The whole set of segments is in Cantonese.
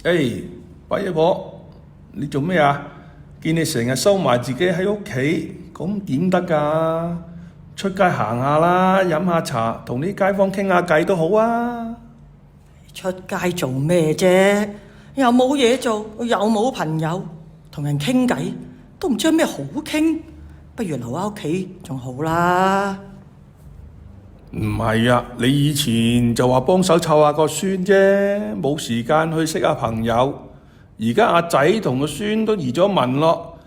誒，八爺婆，你做咩啊？見你成日收埋自己喺屋企，咁點得㗎？出街行下啦，飲下茶，同啲街坊傾下偈都好啊！出街做咩啫？又冇嘢做，又冇朋友，同人傾偈都唔知有咩好傾，不如留喺屋企仲好啦。唔係啊，你以前就話幫手湊下個孫啫，冇時間去識下朋友。而家阿仔同個孫都移咗民咯，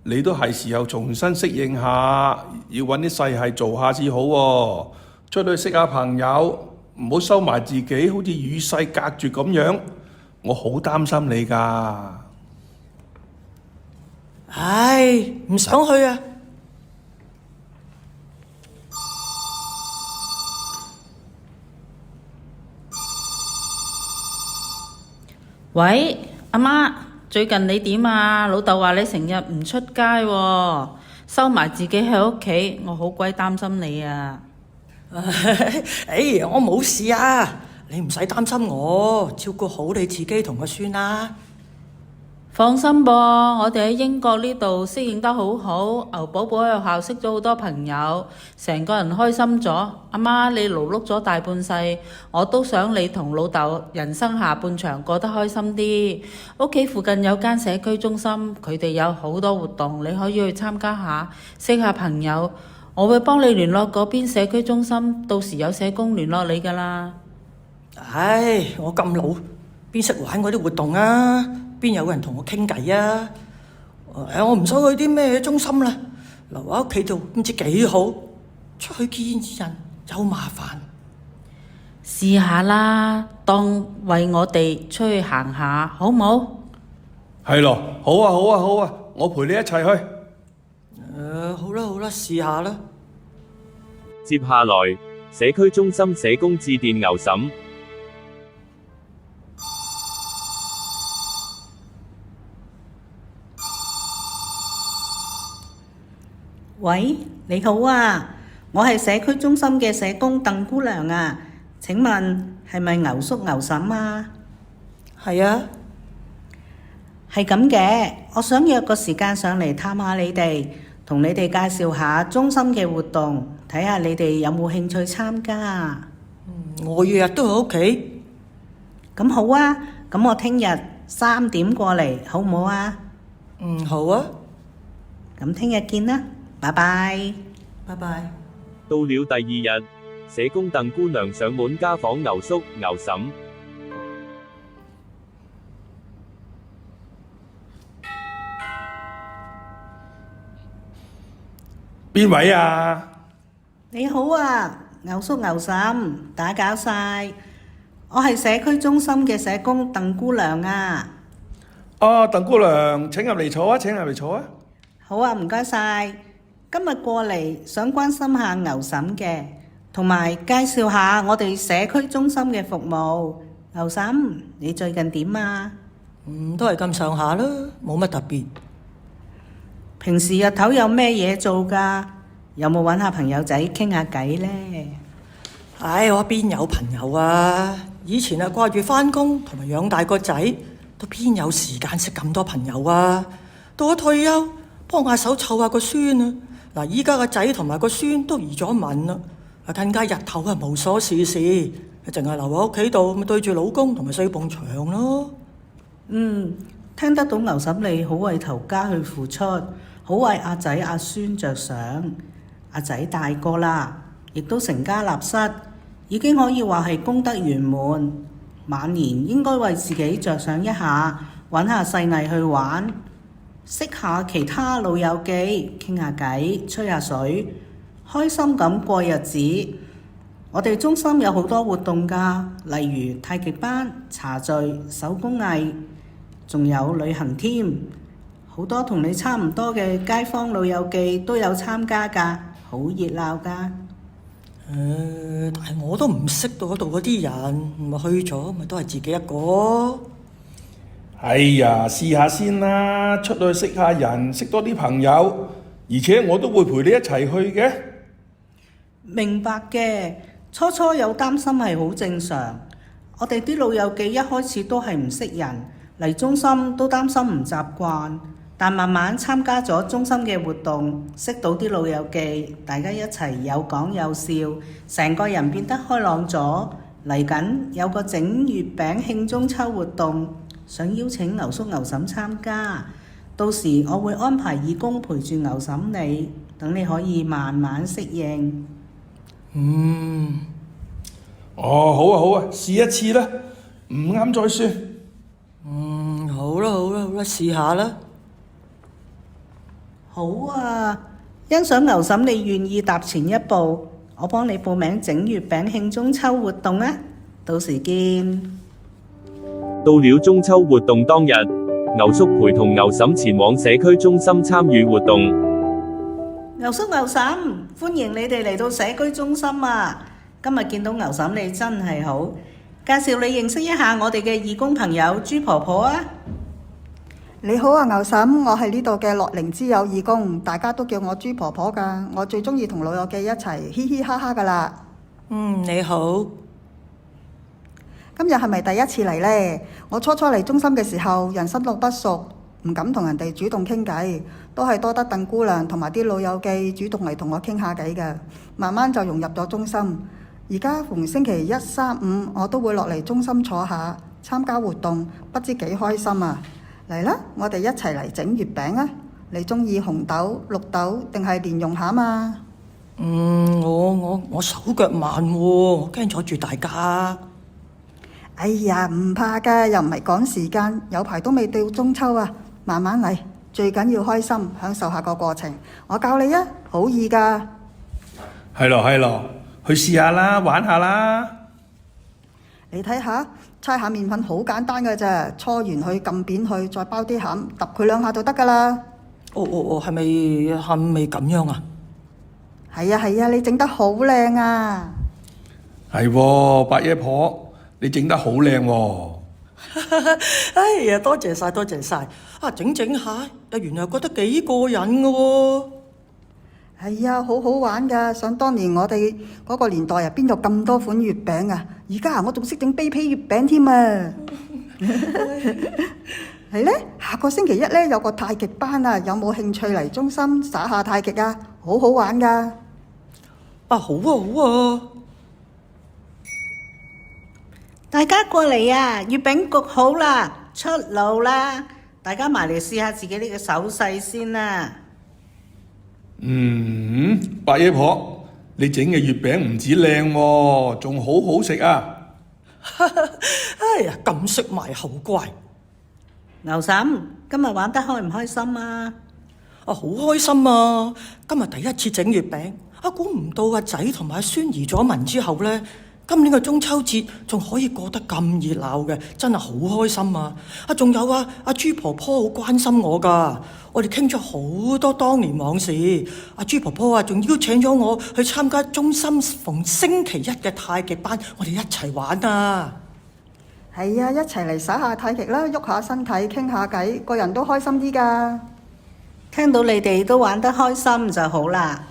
你都係時候重新適應下，要揾啲細係做下至好喎。出去識下朋友，唔好收埋自己，好似與世隔絕咁樣。我好擔心你㗎。唉，唔想去啊！喂，阿媽，最近你點啊？老豆話你成日唔出街喎，收埋自己喺屋企，我好鬼擔心你啊！我冇事啊，你唔使擔心我，照顧好你自己同個孫啦。放心噃，我哋喺英國呢度適應得好好，牛寶寶喺學校識咗好多朋友，成個人開心咗。阿媽，你勞碌咗大半世，我都想你同老豆人生下半場過得開心啲。屋企附近有間社區中心，佢哋有好多活動，你可以去參加下，識下朋友。我會幫你聯絡嗰邊社區中心，到時有社工聯絡你㗎啦。唉，我咁老，邊識玩嗰啲活動啊？邊有人同我傾偈啊？我唔想去啲咩中心啦，留喺屋企度唔知幾好，出去見人又麻煩。試下啦，當為我哋出去行下，好唔好？係咯，好啊好啊好啊，我陪你一齊去。好啦好啦，試下啦。接下來，社區中心社工致電牛嬸。喂，你好啊，我係社區中心嘅社工鄧姑娘啊，請問係咪牛叔牛嬸啊？係啊，係咁嘅，我想約個時間上嚟探下你哋，同你哋介紹下中心嘅活動，睇下你哋有冇興趣參加啊。我日日都喺屋企。咁好啊，咁我聽日3點過嚟，好唔好啊？好啊，咁聽日見啦，拜拜。拜拜。到了第二日，社工鄧姑娘上門家訪牛叔牛嬸。邊位啊？你好啊，牛叔牛嬸，打攪晒，我係社區中心嘅社工鄧姑娘啊。鄧姑娘，請入嚟坐啊，請入嚟坐啊。好啊，唔該晒。今日過嚟想關心下牛嬸嘅，同埋介紹下我哋社區中心嘅服務。牛嬸，你最近點啊？都係咁上下啦，冇乜特別。平時日頭有咩嘢做㗎？有冇揾下朋友仔傾下偈呢？唉，我邊有朋友啊？以前啊掛住返工同埋養大個仔，都邊有時間識咁多朋友啊？到咗退休，幫下手湊下個孫啊！嗱，依家個仔同埋個孫都移咗民啦，更加日頭啊無所事事，淨係留喺屋企度，咪對住老公同埋睡埲牆咯。聽得到牛嬸你好為頭家去付出，好為阿仔阿孫着想。阿仔大個啦，亦都成家立室，已經可以話係功德圓滿。晚年應該為自己着想一下，揾下細藝去玩，識下其他老友記，傾下偈，吹下水，開心咁過日子。我哋中心有好多活動㗎，例如太極班、茶聚、手工藝，仲有旅行添。好多同你差唔多嘅街坊老友記都有參加㗎，好熱鬧㗎。但係我都唔識到嗰度嗰啲人，咪去咗咪都係自己一個。哎呀，試下先啦，出去識下人，識多啲朋友，而且我都會陪你一齊去嘅。明白嘅，初初有擔心係好正常。我哋啲老友記一開始都係唔識人，嚟中心都擔心唔習慣，但慢慢參加咗中心嘅活動，識到啲老友記，大家一齊有講有笑，成個人變得開朗咗。嚟緊有個整月餅慶中秋活動，想邀請牛叔牛嬸參加，到時我會安排義工陪住牛嬸你，等你可以慢慢適應。哦，好啊好啊，試一次啦，唔啱再算。好啦好啦好啦，試下啦。好啊，欣賞牛嬸你願意踏前一步，我幫你報名整月餅慶中秋活動啊！到時見。到了中秋活動當日，牛叔陪同牛嬸前往社區中心參與活動。牛叔牛嬸，歡迎你哋嚟到社區中心啊！今日見到牛嬸你真係好，介紹你認識一下我哋嘅義工朋友朱婆婆啊！你好啊，牛嬸，我係呢度嘅樂齡之友義工，大家都叫我朱婆婆㗎。我最中意同老友記一齊嘻嘻哈哈㗎啦。你好。今日係咪第一次嚟呢？我初初嚟中心嘅時候，人生路不熟，唔敢同人哋主動傾偈，都係多得鄧姑娘同埋啲老友記主動嚟同我傾下偈嘅。慢慢就融入咗中心，而家逢星期一、三、五我都會落嚟中心坐下，參加活動，不知幾開心啊！嚟啦，我哋一齊嚟整月餅啊！你中意紅豆、綠豆定係蓮蓉餡啊？我手腳慢喎，我驚阻住大家。哎呀，唔怕㗎，又唔係趕時間，有排都未到中秋啊，慢慢嚟，最緊要開心，享受下個過程。我教你啊，好易㗎。係咯，去試下啦，玩下啦。你睇下，搓下麵粉好簡單㗎咋，搓完佢撳扁佢，再包啲餡，揼佢兩下就得㗎啦。係咪咁樣啊？係啊，你整得好靚啊！係喎，八爺婆，你整得好靚喎。哎呀，多謝晒。整下，原來覺得幾過癮嘅喎。係啊，好好玩㗎！想當年我哋嗰個年代啊，邊有咁多款月餅啊？而家我仲識整卑鄙月餅添啊！係呢，下個星期一呢，有個太極班啊，有冇興趣嚟中心耍下太極啊？好好玩㗎！好啊！大家過嚟啊！月餅焗好啦，出爐啦！大家埋嚟試下自己呢個手勢先啦。八爺婆，你整嘅月餅唔止靚喎，仲好好食啊！哎呀，咁識埋口乖。牛嬸，今日玩得開唔開心啊？好開心啊！今日第一次整月餅，估唔到阿仔同埋阿孫移咗民之後呢，今年嘅中秋節仲可以過得咁熱鬧嘅，真係好開心啊！仲有阿朱婆婆好關心我㗎，我哋傾咗好多當年往事。阿朱婆婆仲邀請咗我去參加中心逢星期一嘅太極班，我哋一齊玩啊！係啊，一齊嚟耍下太極啦，喐下身體，傾下偈，個人都開心啲㗎。聽到你哋都玩得開心就好啦。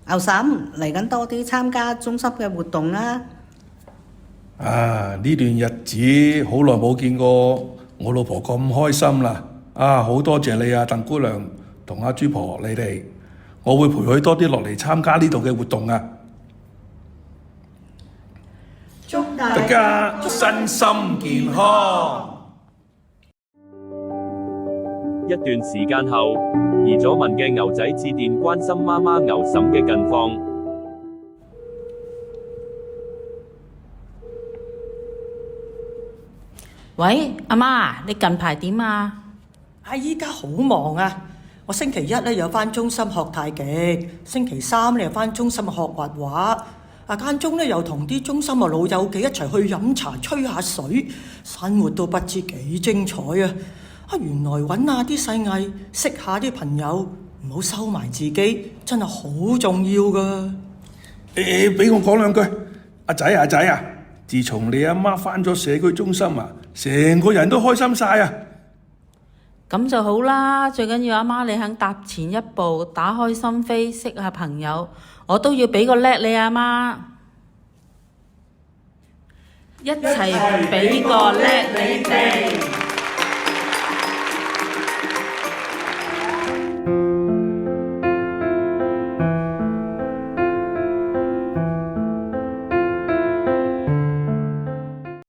牛嬸，嚟緊多啲參加中心嘅活動啦。呢段日子好耐冇見過我老婆咁開心啦！好多謝你啊，鄧姑娘同阿朱婆你哋，我會陪佢多啲落嚟參加呢度嘅活動啊！祝大大家身心健康。一段時間後，移咗民嘅牛仔致電關心媽媽牛嬸嘅近況。喂，阿媽，你近排點啊？依家好忙啊！我星期一咧有返中心學太極，星期三咧又返中心學畫畫。間中咧又同啲中心老友記一齊去飲茶吹下水，生活都不知幾精彩啊！原來揾下啲細藝，識下啲朋友，唔好收埋自己，真係好重要噶。俾我講兩句，阿仔啊！自從你阿媽返咗社區中心啊，成個人都開心晒啊！咁就好啦，最緊要阿媽你肯踏前一步，打開心扉，識下朋友，我都要俾個叻你阿媽，一齊俾個叻你哋。